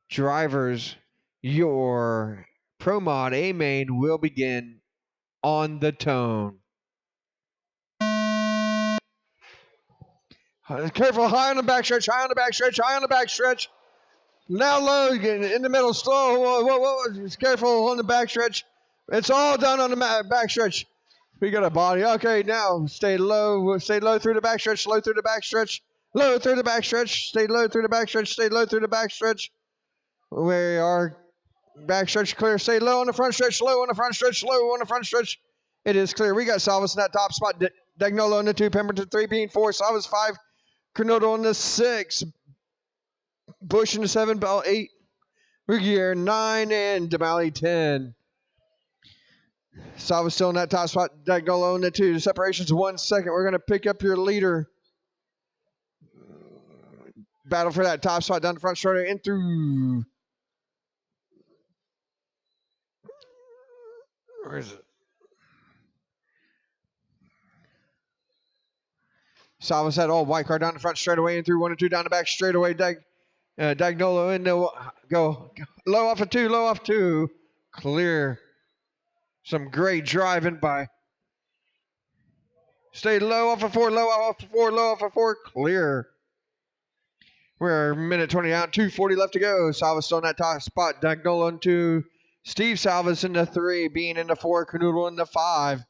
Drivers, your Pro Mod A main will begin on the tone. Careful, high on the backstretch, high on the backstretch, high on the backstretch. Now low, in the middle, slow. Whoa. Careful on the backstretch. It's all done on the backstretch. We got a body. Okay, now stay low. Stay low through the backstretch. Slow through the backstretch. Low through the backstretch. Stay low through the backstretch. Stay low through the backstretch. We are backstretch clear. Stay low on the front stretch. Slow on the front stretch. Slow on the front stretch. It is clear. We got Salvas in that top spot. Dagnolo in the 2. Pemberton 3 being 4. Salvas 5. Kernodle in the 6. Bush in the 7. Bell 8. Ruggiere 9. And Demallie 10. Salvas still in that top spot. Dagnolo in the 2. The separation's 1 second. We're going to pick up your leader. Battle for that top spot down the front straight in through. Where is it? Salvas had all white car down the front straightaway and through 1 and 2 down the back straightaway. Dagnolo in the go low off of 2, low off 2, clear. Some great driving by. Stay low off of 4, low off of 4, low off of 4, clear. We're a minute 20 out, 2:40 left to go. Salvas still in that top spot. Dagnolo in 2, Steve Salvas in the 3, Bean in the 4, Kernodle in the 5.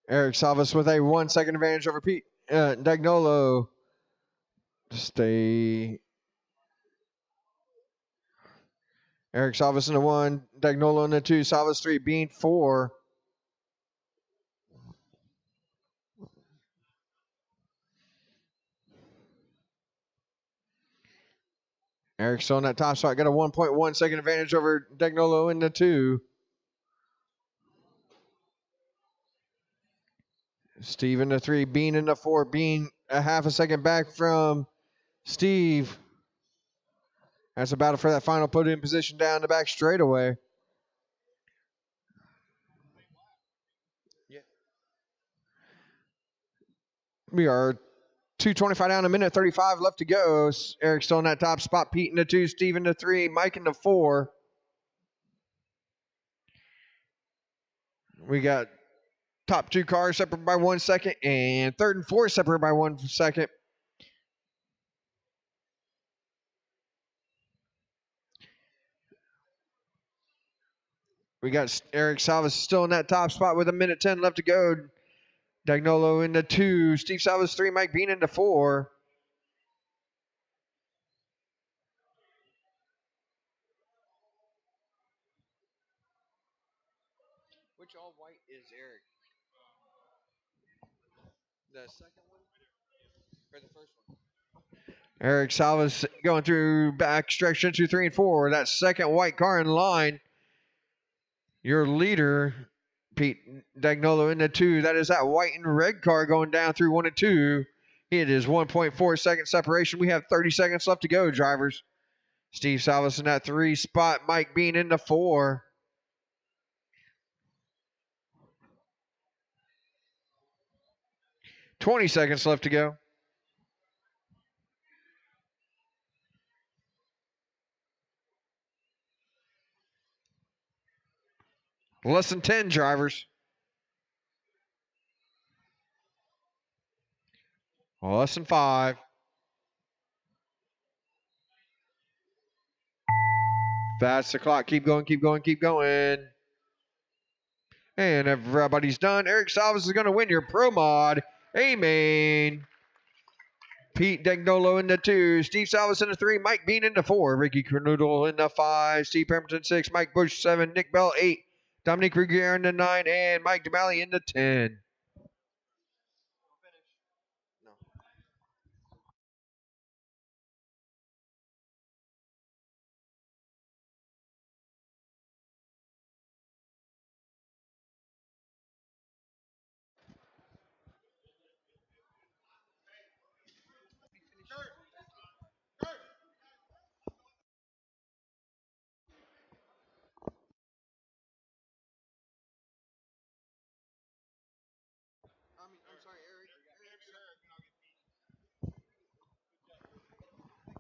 Eric Salvas with a 1 second advantage over Pete Dagnolo. Stay. Eric Salvas in the 1, Dagnolo in the 2, Salvas 3, Bean 4. Eric still in that top spot. Got a 1.1 second advantage over Dagnolo in the 2. Steve in the 3, Bean in the 4. Bean a half a second back from Steve. That's a battle for that final podium position down the back straightaway. Yeah. We are 2:25 down, a minute 35 left to go. Eric still in that top spot. Pete in the 2, Steve in the 3, Mike in the 4. We got top 2 cars separated by 1 second, and third and fourth separated by 1 second. We got Eric Salvas still in that top spot with a minute 10 left to go. Dagnolo in the 2, Steve Salvas 3, Mike Bean in the 4. Which all white is Eric? The second one or the first one? Eric Salvas going through back stretch 2, 3, and 4. That second white car in line. Your leader, Pete Dagnolo in the 2. That is that white and red car going down through 1 and 2. It is 1.4 second separation. We have 30 seconds left to go, drivers. Steve Salvas in that 3 spot. Mike Bean in the 4. $20 seconds left to go. Less than 10 drivers. Less than 5. That's the clock. Keep going, keep going, keep going. And everybody's done. Eric Salvas is going to win your Pro Mod A-Main. Pete Dagnolo in the 2, Steve Salvas in the 3, Mike Bean in the 4, Ricky Kernodle in the 5, Steve Pemberton 6, Mike Bush 7, Nick Bell 8, Dominic Ruggiere in the 9, and Mike Demallie in the 10.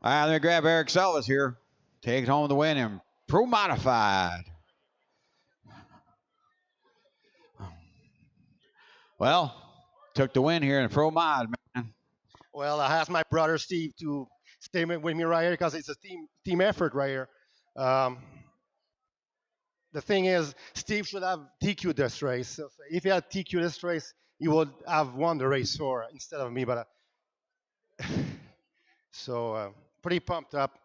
All right, let me grab Eric Salvas here. Takes home the win in Pro Modified. Well, took the win here in Pro Mod, man. Well, I asked my brother Steve to stay with me right here because it's a team effort right here. The thing is, Steve should have TQ this race. So if he had TQ this race, he would have won the race for instead of me. But so pretty pumped up.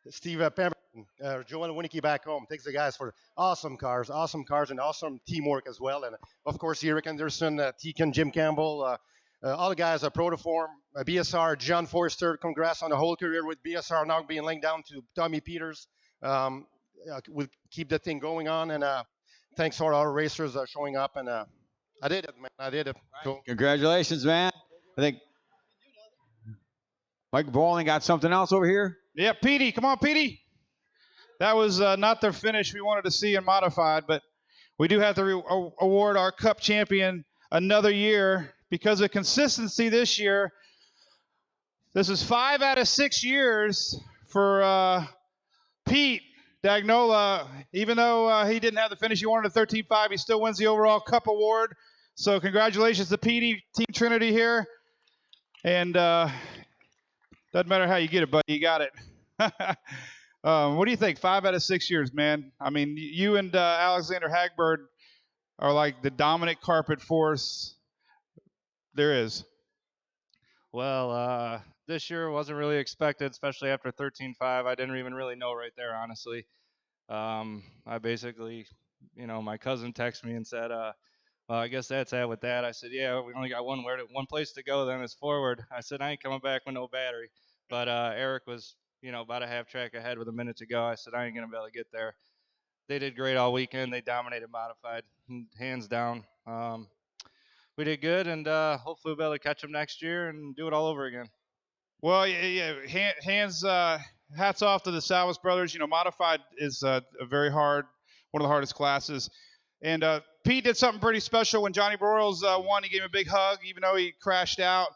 Steve Pemberton, Joel Winnicky back home takes the guys for awesome cars, and awesome teamwork as well. And of course, Eric Anderson, Tegan, Jim Campbell, all the guys at Protoform, BSR, John Forster. Congrats on the whole career with BSR now being linked down to Tommy Peters. We'll keep the thing going on. And thanks for our racers showing up. And I did it, man. I did it. Right. Cool. Congratulations, man. I think Mike Bowling got something else over here. Yeah, Petey. Come on, Petey. That was not the finish we wanted to see in Modified, but we do have to award our Cup champion another year because of consistency this year. This is 5 out of 6 years for Pete Dagnola. Even though he didn't have the finish he wanted at 13.5, he still wins the overall Cup award. So congratulations to Petey, Team Trinity here. And doesn't matter how you get it, buddy, you got it. What do you think? 5 out of 6 years, man. I mean, you and Alexander Hagberg are like the dominant carpet force there is. Well, this year wasn't really expected, especially after 13.5. I didn't even really know right there, honestly. I basically, my cousin texted me and said, well, I guess that's it with that. I said, yeah, we only got one place to go, then it's forward. I said, I ain't coming back with no battery. But Eric was, about a half track ahead with a minute to go. I said, I ain't going to be able to get there. They did great all weekend. They dominated Modified, hands down. We did good, and hopefully we'll be able to catch them next year and do it all over again. Well, yeah, hats off to the Salvas brothers. Modified is a very hard, one of the hardest classes. And Pete did something pretty special when Johnny Broyles won. He gave him a big hug, even though he crashed out.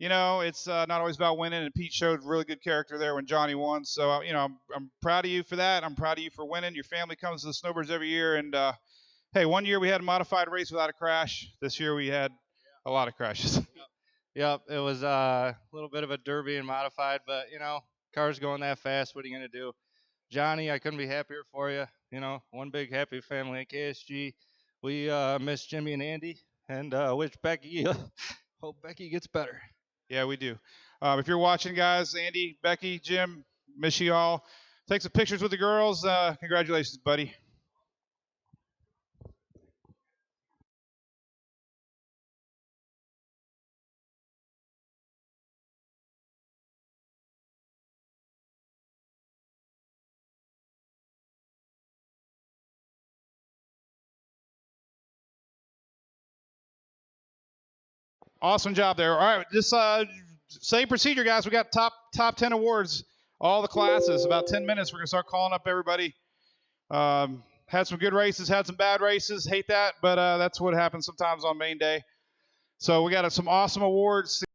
It's not always about winning, and Pete showed really good character there when Johnny won. So, I'm proud of you for that. I'm proud of you for winning. Your family comes to the Snowbirds every year, and hey, one year we had a modified race without a crash. This year we had a lot of crashes. Yep, it was a little bit of a derby and modified, but, cars going that fast, what are you going to do? Johnny, I couldn't be happier for you. One big happy family at KSG. We miss Jimmy and Andy, and wish Becky, hope Becky gets better. Yeah, we do. If you're watching, guys, Andy, Becky, Jim, miss you all. Take some pictures with the girls. Congratulations, buddy. Awesome job there. All right, just same procedure, guys. We got top 10 awards, all the classes. About 10 minutes, we're gonna start calling up everybody. Had some good races, had some bad races. Hate that, but that's what happens sometimes on main day. So we got some awesome awards.